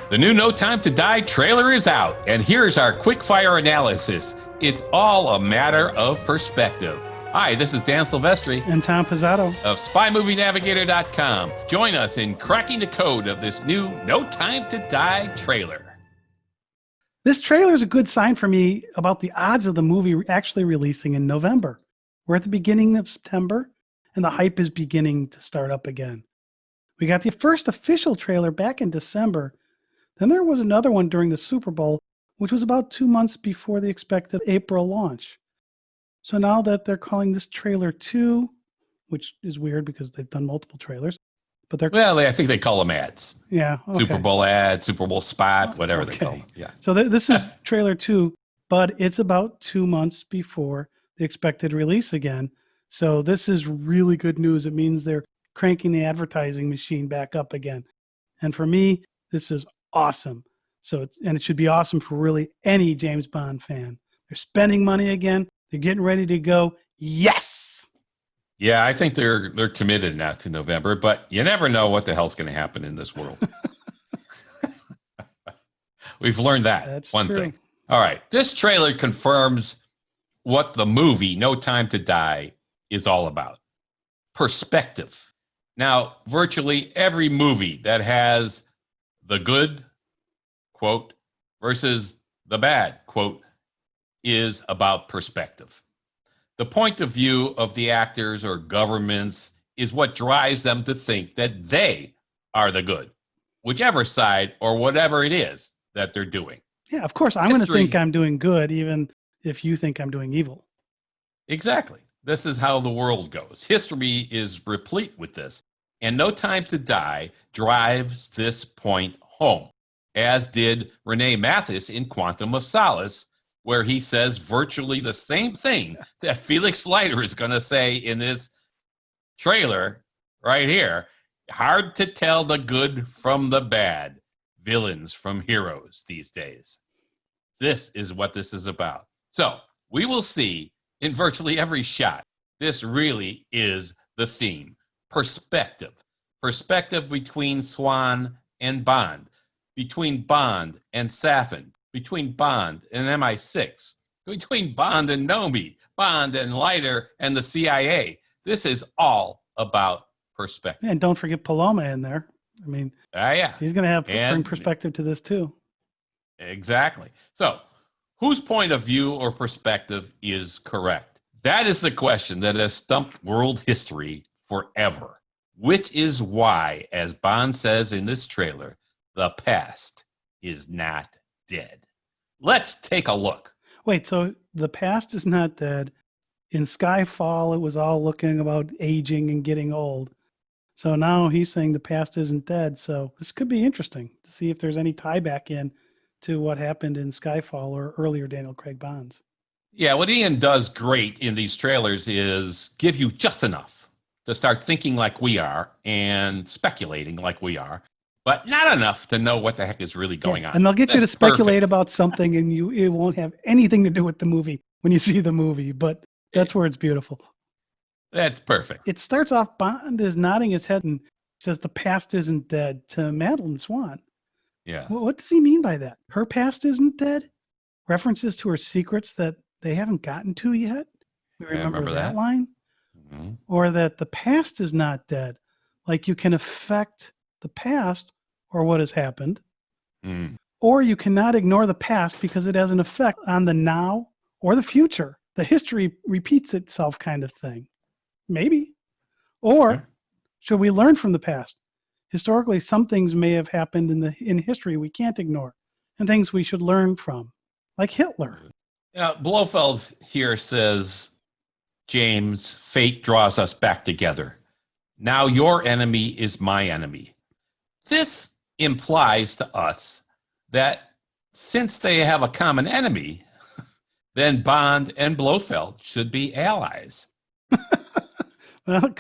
The new No Time to Die trailer is out, and here's our quick-fire analysis. It's all a matter of perspective. Hi, this is Dan Silvestri. And Tom Pizzato. Of SpyMovieNavigator.com. Join us in cracking the code of this new No Time to Die trailer. This trailer is a good sign for me about the odds of the movie actually releasing in November. We're at the beginning of September, and the hype is beginning to start up again. We got the first official trailer back in December. Then there was another one during the Super Bowl, which was about 2 months before the expected April launch. So now that they're calling this trailer 2, which is weird because they've done multiple trailers, but they're... Well, I think they call them ads. Yeah. Okay. Super Bowl ad, Super Bowl spot, whatever they call them. Yeah. So this is trailer 2, but it's about 2 months before the expected release again. So this is really good news. It means they're cranking the advertising machine back up again. And for me, this is awesome. And it should be awesome for really any James Bond fan. They're spending money again. They're getting ready to go. Yes. Yeah, I think they're committed now to November, but you never know what the hell's going to happen in this world. We've learned that. That's one true. thing. All right. This trailer confirms what the movie No Time to Die is all about. Perspective. Now, virtually every movie that has the good, quote, versus the bad, quote, is about perspective. The point of view of the actors or governments is what drives them to think that they are the good, whichever side or whatever it is that they're doing. Yeah, of course, I'm going to think I'm doing good, even if you think I'm doing evil. Exactly. This is how the world goes. History is replete with this. And No Time to Die drives this point home, as did Rene Mathis in Quantum of Solace, where he says virtually the same thing that Felix Leiter is going to say in this trailer right here. Hard to tell the good from the bad, villains from heroes these days. This is what this is about. So we will see in virtually every shot, this really is the theme. Perspective. Perspective between Swan and Bond, between Bond and Safin, between Bond and MI6, between Bond and Nomi, Bond and Leiter and the CIA. This is all about perspective. And don't forget Paloma in there. I mean, she's going to bring perspective to this too. Exactly. So whose point of view or perspective is correct? That is the question that has stumped world history forever, which is why, as Bond says in this trailer, the past is not dead. Let's take a look. Wait, so the past is not dead. In Skyfall, it was all looking about aging and getting old. So now he's saying the past isn't dead. So this could be interesting to see if there's any tie back in to what happened in Skyfall or earlier Daniel Craig Bonds. Yeah, what Ian does great in these trailers is give you just enough to start thinking like we are and speculating like we are, but not enough to know what the heck is really going on. And they'll get you to speculate about something and it won't have anything to do with the movie when you see the movie, but that's where it's beautiful. That's perfect. It starts off, Bond is nodding his head and says the past isn't dead to Madeline Swan. Yeah. Well, what does he mean by that? Her past isn't dead? References to her secrets that they haven't gotten to yet? We remember that line? Mm-hmm. Or that the past is not dead. Like you can affect the past or what has happened. Mm. Or you cannot ignore the past because it has an effect on the now or the future. The history repeats itself kind of thing. Maybe. Or should we learn from the past? Historically, some things may have happened in history we can't ignore, and things we should learn from, like Hitler. Blofeld here says, James, fate draws us back together. Now your enemy is my enemy. This implies to us that since they have a common enemy, then Bond and Blofeld should be allies. Well,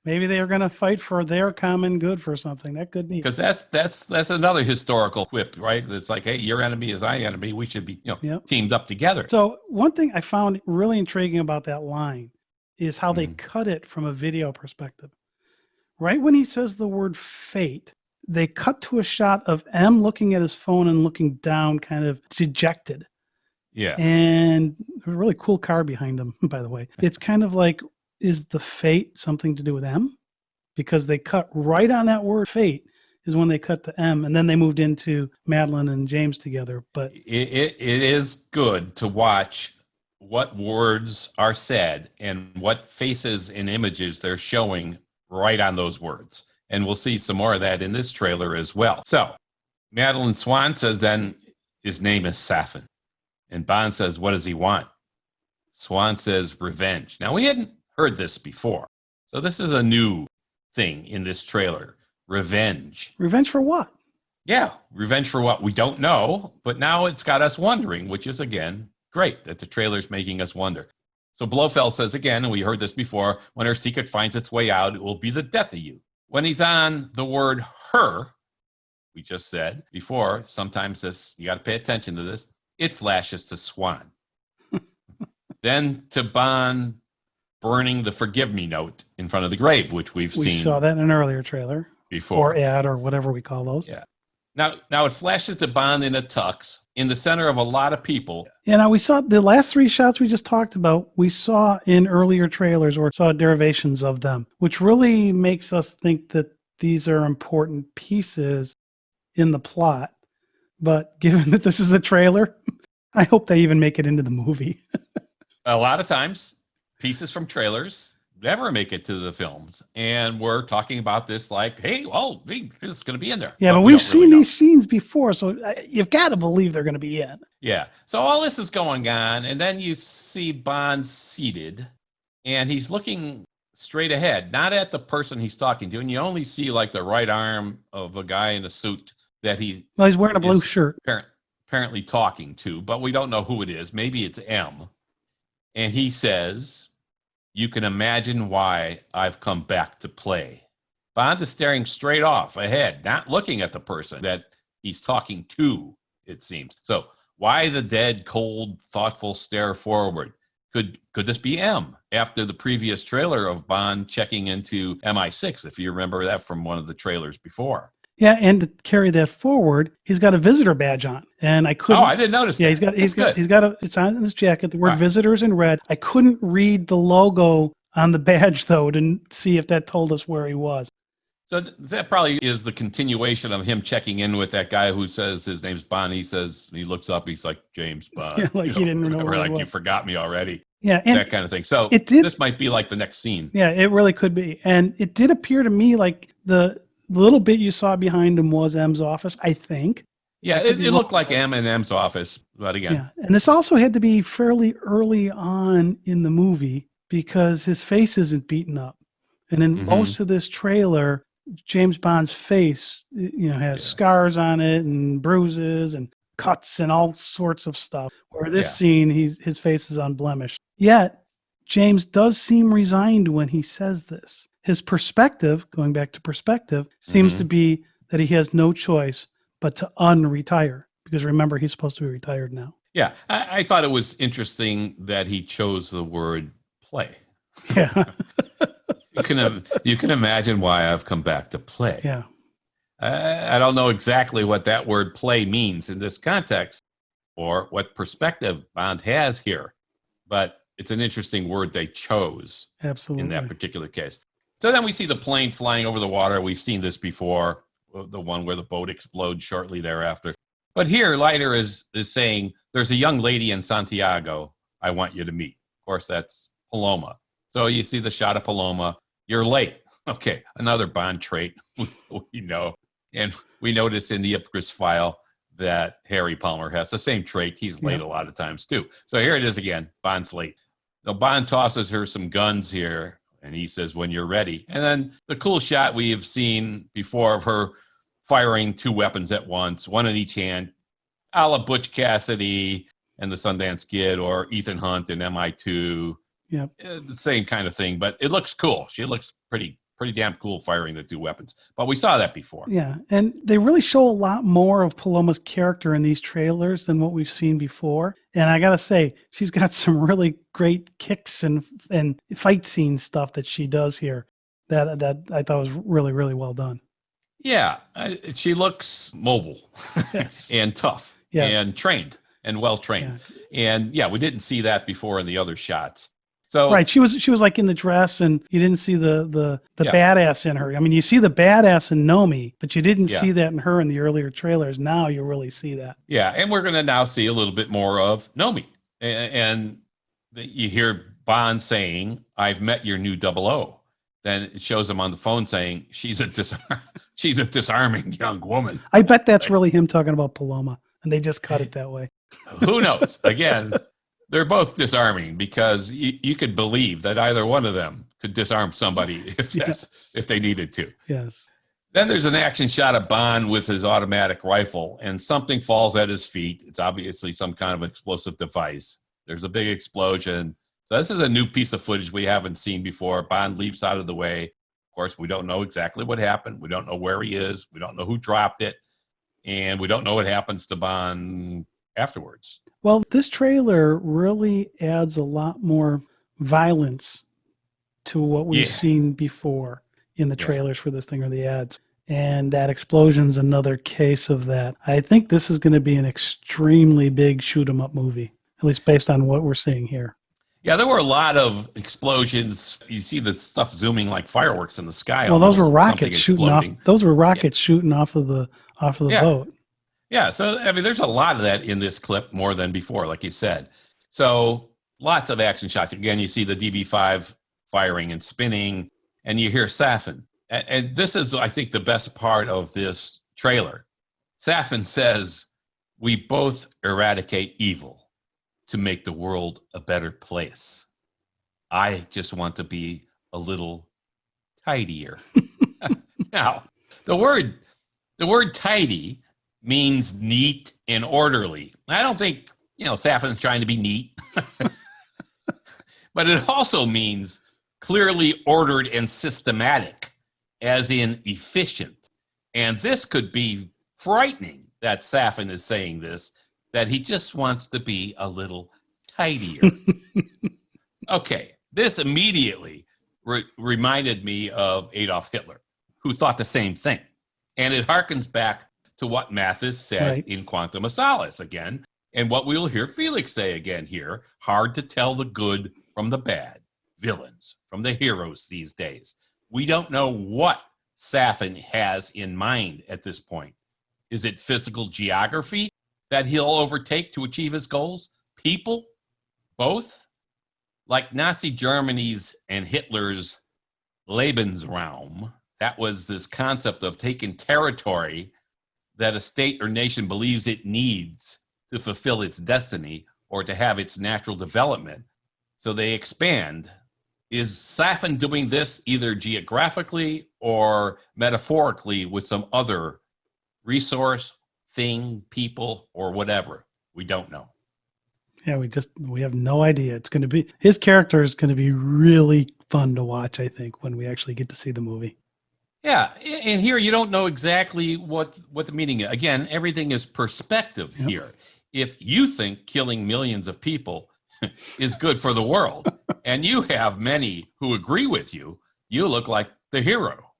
maybe they are going to fight for their common good for something. That could be. Because that's another historical quip, right? It's like, hey, your enemy is my enemy. We should be teamed up together. So one thing I found really intriguing about that line is how they cut it from a video perspective. Right when he says the word fate, they cut to a shot of M looking at his phone and looking down, kind of dejected. Yeah. And a really cool car behind him, by the way. It's kind of like, is the fate something to do with M? Because they cut right on that word fate is when they cut to M, and then they moved into Madeline and James together. But it is good to watch what words are said and what faces and images they're showing right on those words. And we'll see some more of that in this trailer as well. So Madeline Swan says then his name is Safin. And Bond says, what does he want? Swan says revenge. Now, we hadn't heard this before. So this is a new thing in this trailer. Revenge. Revenge for what? Yeah, revenge for what we don't know, but now it's got us wondering, which is, again, great that the trailer's making us wonder. So Blofeld says again, and we heard this before, when her secret finds its way out, it will be the death of you. When he's on the word her, we just said before, sometimes this, you got to pay attention to this, it flashes to Swan. Then to Bond burning the forgive me note in front of the grave, which we saw that in an earlier trailer. Before. Or ad or whatever we call those. Yeah. Now it flashes to Bond in a tux in the center of a lot of people. Yeah, now we saw the last three shots we just talked about, we saw in earlier trailers or saw derivations of them, which really makes us think that these are important pieces in the plot. But given that this is a trailer, I hope they even make it into the movie. A lot of times, pieces from trailers never make it to the films. And we're talking about this like, hey, this is going to be in there. Yeah, but we've seen these scenes before, so you've got to believe they're going to be in. Yeah. So all this is going on, and then you see Bond seated, and he's looking straight ahead, not at the person he's talking to. And you only see like the right arm of a guy in a suit that he's wearing a blue shirt. Apparently talking to, but we don't know who it is. Maybe it's M. And he says, you can imagine why I've come back to play. Bond is staring straight off ahead, not looking at the person that he's talking to, it seems. So why the dead, cold, thoughtful stare forward? Could this be M after the previous trailer of Bond checking into MI6, if you remember that from one of the trailers before? Yeah, and to carry that forward, he's got a visitor badge on, and I couldn't. Oh, I didn't notice. Yeah, that. he's got it's on his jacket. The word "visitors" in red. I couldn't read the logo on the badge though to see if that told us where he was. So that probably is the continuation of him checking in with that guy who says his name's Bond. He says he looks up, he's like James Bond. Yeah, like he didn't know where like he was. You forgot me already. Yeah, and that kind of thing. So this might be like the next scene. Yeah, it really could be, and it did appear to me like the little bit you saw behind him was M's office, I think. Yeah, it looked like M's office, but again. Yeah, and this also had to be fairly early on in the movie because his face isn't beaten up. And in most of this trailer, James Bond's face, has scars on it and bruises and cuts and all sorts of stuff. Where this scene, his face is unblemished. Yet, James does seem resigned when he says this. His perspective, going back to perspective, seems to be that he has no choice but to unretire. Because remember, he's supposed to be retired now. Yeah, I thought it was interesting that he chose the word play. Yeah. You can imagine why I've come back to play. Yeah. I don't know exactly what that word play means in this context or what perspective Bond has here, but it's an interesting word they chose. Absolutely. In that particular case. So then we see the plane flying over the water. We've seen this before, the one where the boat explodes shortly thereafter. But here, Leiter is saying, there's a young lady in Santiago I want you to meet. Of course, that's Paloma. So you see the shot of Paloma. You're late. Okay, another Bond trait we know. And we notice in the Ipcris file that Harry Palmer has the same trait. He's late a lot of times, too. So here it is again. Bond's late. Now, Bond tosses her some guns here. And he says, when you're ready. And then the cool shot we have seen before of her firing two weapons at once, one in each hand, a la Butch Cassidy and the Sundance Kid or Ethan Hunt in MI2. Yeah. The same kind of thing, but it looks cool. She looks pretty damn cool firing the two weapons. But we saw that before. Yeah. And they really show a lot more of Paloma's character in these trailers than what we've seen before. And I got to say, she's got some really great kicks and fight scene stuff that she does here that I thought was really, really well done. Yeah, she looks mobile Yes. and tough Yes. and trained and well trained. Yeah. And yeah, we didn't see that before in the other shots. So right, she was like in the dress, and you didn't see the yeah, badass in her. I mean, you see the badass in Nomi, but you didn't yeah, see that in her in the earlier trailers. Now you really see that. yeah. And we're going to now see a little bit more of Nomi. And you hear Bond saying, "I've met your new 00." Then it shows him on the phone saying, she's a disarming young woman." I bet that's really him talking about Paloma, and they just cut it that way. Who knows? Again, they're both disarming because you could believe that either one of them could disarm somebody if they needed to. Yes. Then there's an action shot of Bond with his automatic rifle, and something falls at his feet. It's obviously some kind of explosive device. There's a big explosion. So this is a new piece of footage we haven't seen before. Bond leaps out of the way. Of course, we don't know exactly what happened. We don't know where he is. We don't know who dropped it. And we don't know what happens to Bond afterwards. Well, this trailer really adds a lot more violence to what we've seen before in the trailers for this thing or the ads. And that explosion's another case of that. I think this is going to be an extremely big shoot 'em up movie, at least based on what we're seeing here. Yeah, there were a lot of explosions. You see the stuff zooming like fireworks in the sky. Well, those were rockets shooting off. Those were rockets shooting off of the boat. Yeah, so I mean, there's a lot of that in this clip, more than before, like you said. So lots of action shots. Again, you see the DB5 firing and spinning, and you hear Safin. And this is, I think, the best part of this trailer. Safin says, "We both eradicate evil to make the world a better place. I just want to be a little tidier." Now, the word tidy means neat and orderly. I don't think, Safin's trying to be neat. But it also means clearly ordered and systematic, as in efficient. And this could be frightening that Safin is saying this, that he just wants to be a little tidier. Okay, this immediately reminded me of Adolf Hitler, who thought the same thing. And it harkens back to what Mathis said in Quantum of Solace again, and what we'll hear Felix say again here. Hard to tell the good from the bad, villains from the heroes these days. We don't know what Safin has in mind at this point. Is it physical geography that he'll overtake to achieve his goals? People? Both? Like Nazi Germany's and Hitler's Lebensraum, that was this concept of taking territory that a state or nation believes it needs to fulfill its destiny or to have its natural development. So they expand. Is Safin doing this either geographically or metaphorically with some other resource, thing, people, or whatever? We don't know. Yeah, we have no idea. It's going to be, his character is going to be really fun to watch, I think, when we actually get to see the movie. Yeah, and here you don't know exactly what the meaning is. Again, everything is perspective here. If you think killing millions of people is good for the world, and you have many who agree with you, you look like the hero.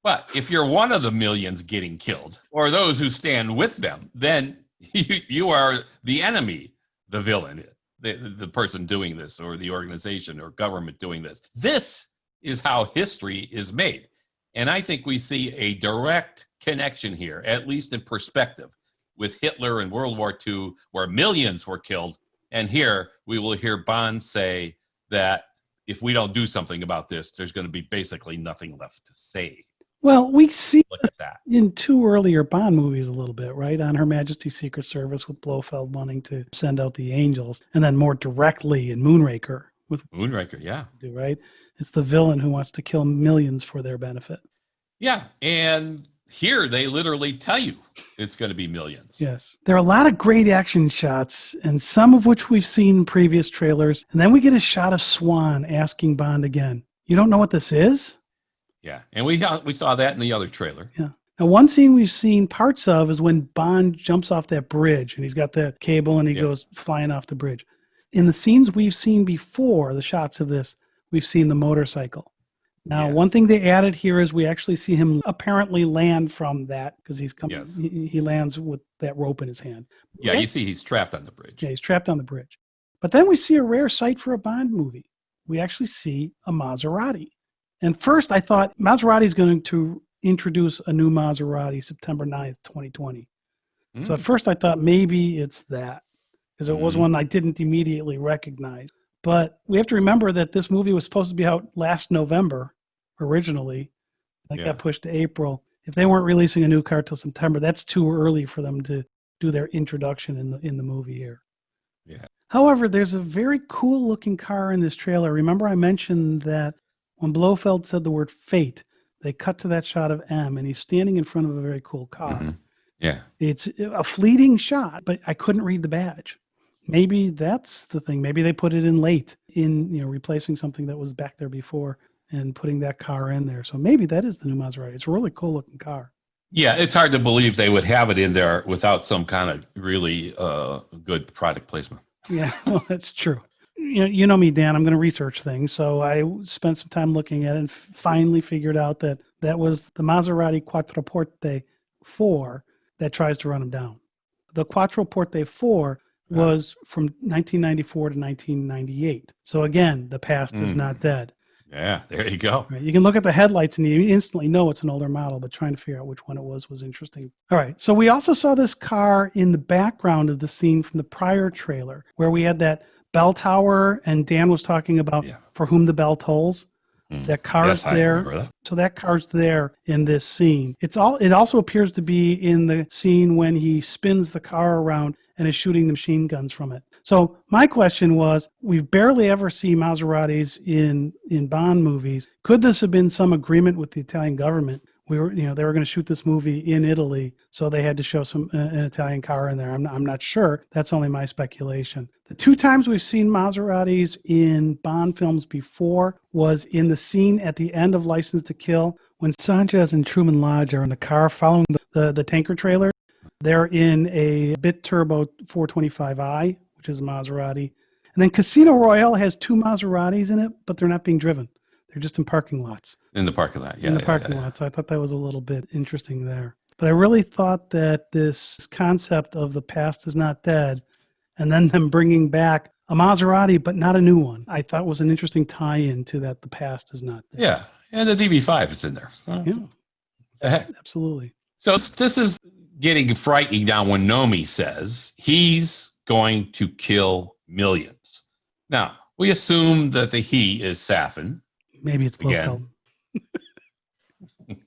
But if you're one of the millions getting killed, or those who stand with them, then you are the enemy, the villain, the person doing this, or the organization or government doing this. This is how history is made. And I think we see a direct connection here, at least in perspective, with Hitler in World War II, where millions were killed. And here we will hear Bond say that if we don't do something about this, there's going to be basically nothing left to say. Well, we see that in two earlier Bond movies a little bit, right? On Her Majesty's Secret Service with Blofeld wanting to send out the angels, and then more directly in Moonraker. Right? It's the villain who wants to kill millions for their benefit. Yeah, and here they literally tell you it's going to be millions. Yes. There are a lot of great action shots, and some of which we've seen in previous trailers. And then we get a shot of Swan asking Bond again, "You don't know what this is?" Yeah, and we saw that in the other trailer. Yeah. Now, one scene we've seen parts of is when Bond jumps off that bridge, and he's got that cable, and he goes flying off the bridge. In the scenes we've seen before, the shots of this, we've seen the motorcycle. Now, one thing they added here is we actually see him apparently land from that because he's coming. Yes. He lands with that rope in his hand. Yeah, you see he's trapped on the bridge. Yeah, he's trapped on the bridge. But then we see a rare sight for a Bond movie. We actually see a Maserati. And first I thought Maserati is going to introduce a new Maserati September 9th, 2020. So at first I thought maybe it's that because it was one I didn't immediately recognize. But we have to remember that this movie was supposed to be out last November originally. That got pushed to April. If they weren't releasing a new car till September, that's too early for them to do their introduction in the movie here. Yeah. However, there's a very cool looking car in this trailer. Remember I mentioned that when Blofeld said the word fate, they cut to that shot of M and he's standing in front of a very cool car. Mm-hmm. Yeah. It's a fleeting shot, but I couldn't read the badge. Maybe that's the thing. Maybe they put it in late in, replacing something that was back there before and putting that car in there. So maybe that is the new Maserati. It's a really cool looking car. Yeah, it's hard to believe they would have it in there without some kind of really good product placement. Yeah, well, that's true. You know me, Dan. I'm going to research things. So I spent some time looking at it and finally figured out that was the Maserati Quattroporte 4 that tries to run him down. The Quattroporte 4 was from 1994 to 1998. So again, the past is not dead. Yeah, there you go. Right. You can look at the headlights and you instantly know it's an older model, but trying to figure out which one it was interesting. All right. So we also saw this car in the background of the scene from the prior trailer where we had that bell tower and Dan was talking about For Whom the Bell Tolls. That car's there. That. So that car's there in this scene. It also appears to be in the scene when he spins the car around and is shooting the machine guns from it. So my question was, we've barely ever seen Maseratis in Bond movies. Could this have been some agreement with the Italian government? They were going to shoot this movie in Italy, so they had to show an Italian car in there. I'm not sure. That's only my speculation. The 2 times we've seen Maseratis in Bond films before was in the scene at the end of License to Kill when Sanchez and Truman Lodge are in the car following the tanker trailer. They're in a Bit Turbo 425i, which is a Maserati. And then Casino Royale has 2 Maseratis in it, but they're not being driven. They're just in parking lots. In the parking lot, yeah. In the parking lot. So I thought that was a little bit interesting there. But I really thought that this concept of the past is not dead, and then them bringing back a Maserati, but not a new one, I thought was an interesting tie-in to that the past is not dead. Yeah, and the DB5 is in there. Yeah, absolutely. So this is getting frightening now when Nomi says he's going to kill millions. Now, we assume that the he is Safin. Maybe it's Blofeld.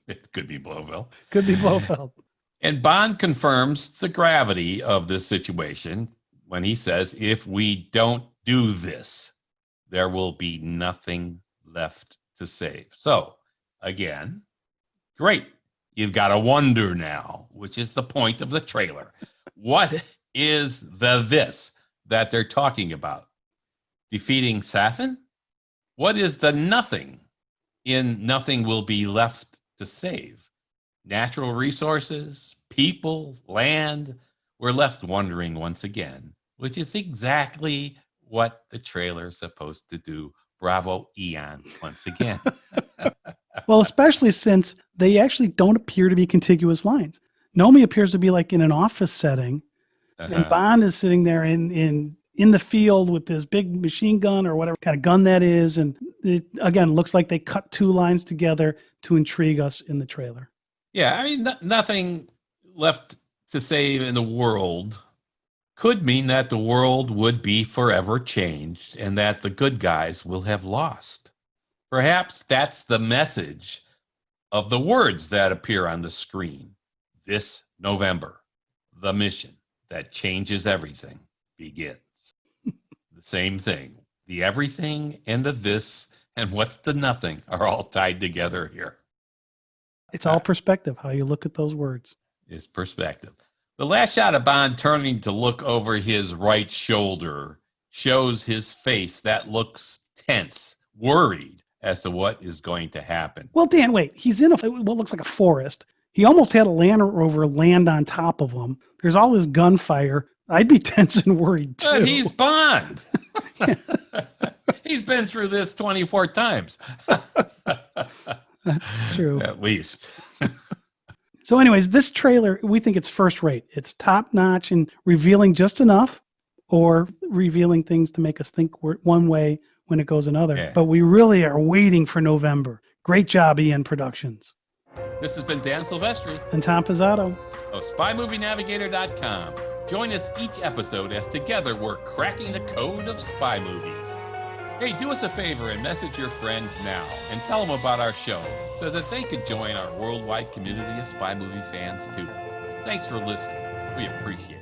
It could be Blofeld. Could be Blofeld. And Bond confirms the gravity of this situation when he says, if we don't do this, there will be nothing left to save. So, again, great. You've got a wonder now, which is the point of the trailer. What is this that they're talking about? Defeating Safin? What is the nothing in nothing will be left to save? Natural resources, people, land. We're left wondering once again, which is exactly what the trailer is supposed to do. Bravo, Eon, once again. Well, especially since they actually don't appear to be contiguous lines. Nomi appears to be like in an office setting, and Bond is sitting there in the field with this big machine gun or whatever kind of gun that is. And it, again, looks like they cut 2 lines together to intrigue us in the trailer. Yeah, I mean, nothing left to save in the world could mean that the world would be forever changed and that the good guys will have lost. Perhaps that's the message of the words that appear on the screen. This November, the mission that changes everything begins. The same thing. The everything and the this and what's the nothing are all tied together here. It's all perspective, how you look at those words. It's perspective. The last shot of Bond turning to look over his right shoulder shows his face that looks tense, worried as to what is going to happen. Well, Dan, wait. He's in what looks like a forest. He almost had a Land Rover land on top of him. There's all this gunfire. I'd be tense and worried, too. But he's Bond. He's been through this 24 times. That's true. At least. So anyways, this trailer, we think it's first rate. It's top notch and revealing just enough, or revealing things to make us think we're one way when it goes another. Yeah. But we really are waiting for November. Great job, EN Productions. This has been Dan Silvestri And Tom Pizzato of SpyMovieNavigator.com. Join us each episode as together we're cracking the code of spy movies. Hey, do us a favor and message your friends now and tell them about our show so that they could join our worldwide community of spy movie fans too. Thanks for listening. We appreciate it.